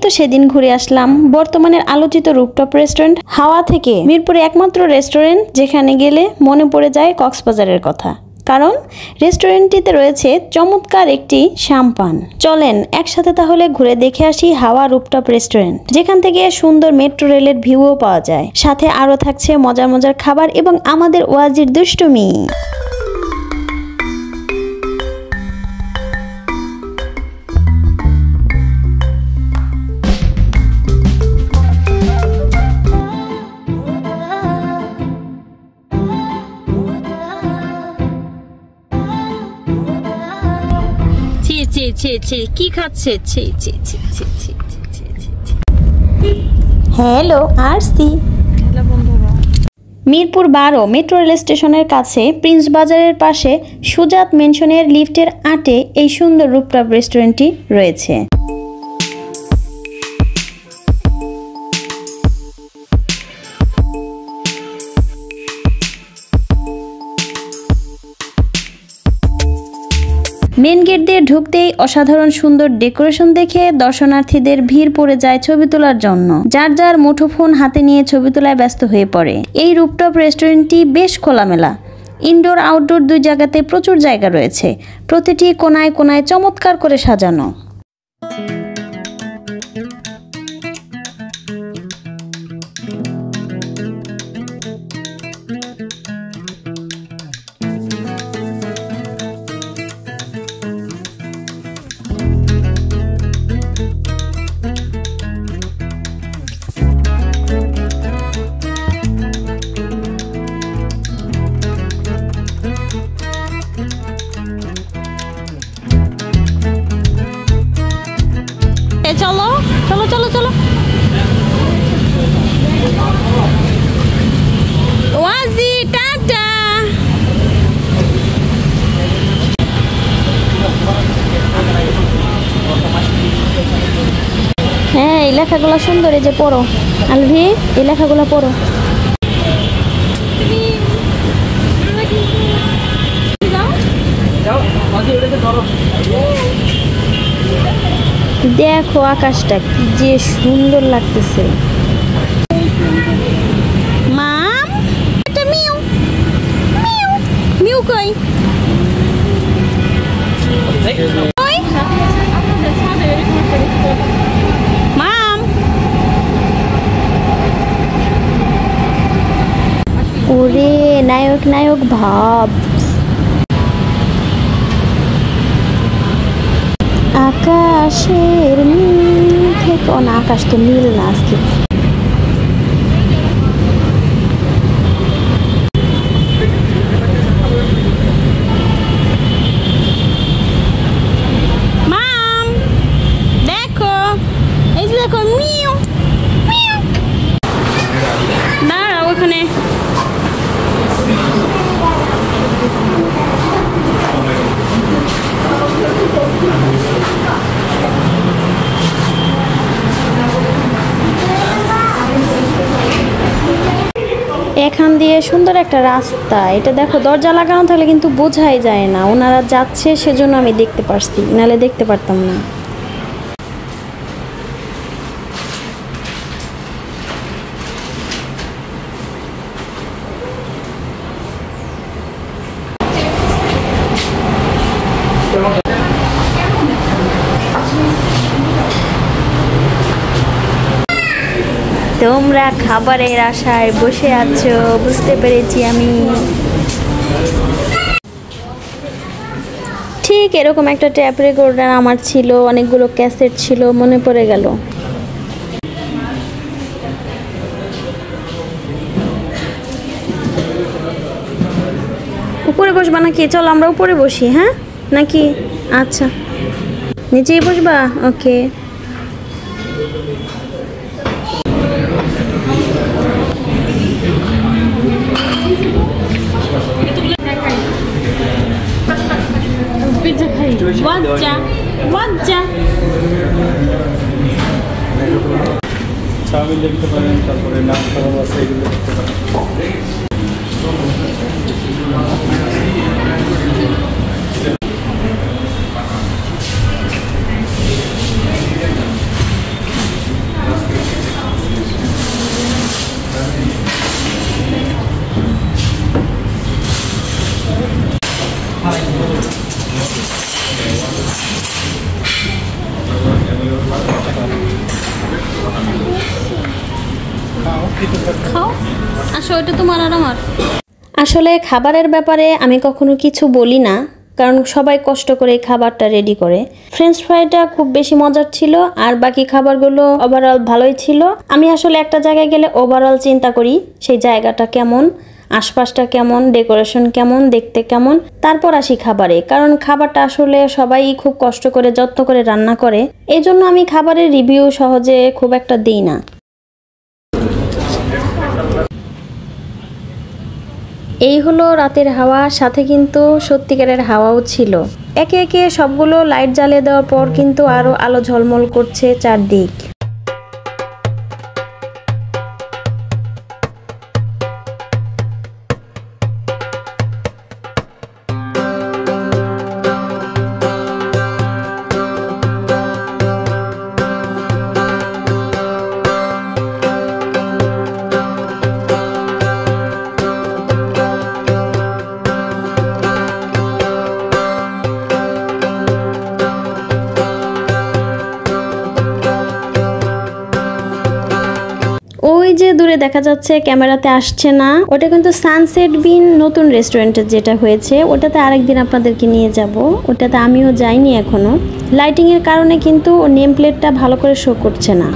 তো সেদিন ঘুরে আসলাম বর্তমানের আলোচিত রুফটপ রেস্টুরেন্ট হাওয়া থেকে। মিরপুরে একমাত্র রেস্টুরেন্ট যেখানে গেলে মনে পড়ে যায় কক্সবাজারের কথা, কারণ রেস্টুরেন্টটিতে রয়েছে চমৎকার একটি শাম্পান। চলেন একসাথে তাহলে ঘুরে দেখে আসি হাওয়া রুফটপ রেস্টুরেন্ট, যেখান থেকে সুন্দর মেট্রো রেলের ভিউও পাওয়া যায়। সাথে আরও থাকছে মজার মজার খাবার এবং আমাদের ওয়াজির দুষ্টুমি। কি খাচ্ছে? Hello RC. Mirpur 12 metro rail স্টেশনের কাছে প্রিন্স বাজারের পাশে সুজাত মেনশনের লিফটের 8-এ এই সুন্দর রুফটপ রেস্টুরেন্টটি রয়েছে। মেন গেট দিয়ে ঢুকতেই অসাধারণ সুন্দর ডেকোরেশন দেখে দর্শনার্থীদের ভিড় পড়ে যায় ছবি তোলার জন্য। যার যার মুঠোফোন হাতে নিয়ে ছবি তোলায় ব্যস্ত হয়ে পড়ে। এই রুফটপ রেস্টুরেন্টটি বেশ খোলামেলা, ইনডোর আউটডোর দুই জায়গাতে প্রচুর জায়গা রয়েছে। প্রতিটি কোনায় কোনায় চমৎকার করে সাজানো। চলো চলো চলো চলো ওয়াজি, টাটা। হ্যাঁ, এই লেখাগুলো সুন্দর, এই যে পড়ো আলভি, এই লেখাগুলো পড়ো। দেখো আকাশটা কি যে সুন্দর লাগতেছে। মাম, এটা মিউ মিউ মিউ কই? মাম, ওরে নায়ক নায়ক ভাব। আকাশের নীল থেকে, না আকাশ তো নীল না আজকে। মাম দেখো, এই যে দেখো মিউ মিউ। দাঁড়াও ওখানে। এখান দিয়ে সুন্দর একটা রাস্তা, এটা দেখো দরজা লাগানো থাকলে কিন্তু বোঝাই যায় না ওনারা যাচ্ছে, সেজন্য আমি দেখতে পারছি, নাহলে দেখতে পারতাম না। তোমরা খাবারের আশায় বসে আছো, বুঝতে পেরেছি আমি। ঠিক এরকম একটা ট্যাপ রেকর্ডার আমার ছিল, অনেকগুলো ক্যাসেট ছিল, মনে পড়ে গেল। উপরে বসবা নাকি? চলো আমরা উপরে বসি, হ্যাঁ নাকি? আচ্ছা, নিচেই বসবা? ওকে। ওয়াজ্জা ওয়াজ্জা। চাউমিন দেখতে পারেন, তারপরে নাম খাবার আছে, এগুলো দেখতে পারেন। খাও, আসো, এটা তোমার আর আমার। আসলে খাবারের ব্যাপারে আমি কখনো কিছু বলি না, কারণ সবাই কষ্ট করে এই খাবারটা রেডি করে। ফ্রেঞ্চ ফ্রাইটা খুব বেশি মজার ছিল, আর বাকি খাবারগুলো ওভারঅল ভালোই ছিল। আমি আসলে একটা জায়গায় গেলে ওভারঅল চিন্তা করি সেই জায়গাটা কেমন, আশপাশটা কেমন, ডেকোরেশন কেমন, দেখতে কেমন, তারপর আসি খাবারে। কারণ খাবারটা আসলে সবাই খুব কষ্ট করে যত্ন করে রান্না করে, এই জন্য আমি খাবারের রিভিউ সহজে খুব একটা দিই না। এই হলো রাতের হাওয়া, সাথে কিন্তু সত্যিকারের হাওয়াও ছিল। একে একে সবগুলো লাইট জ্বালিয়ে দেওয়ার পর কিন্তু আরো আলো ঝলমল করছে চারদিক। ওই যে দূরে দেখা যাচ্ছে, ক্যামেরাতে আসছে না, ওটা কিন্তু সানসেট বিন নতুন রেস্টুরেন্টে যেটা হয়েছে, ওটাতে আরেকদিন আপনাদেরকে নিয়ে যাব। ওটাতে আমিও যাইনি এখনো। লাইটিং এর কারণে কিন্তু নেম প্লেটটা ভালো করে শো করছে না।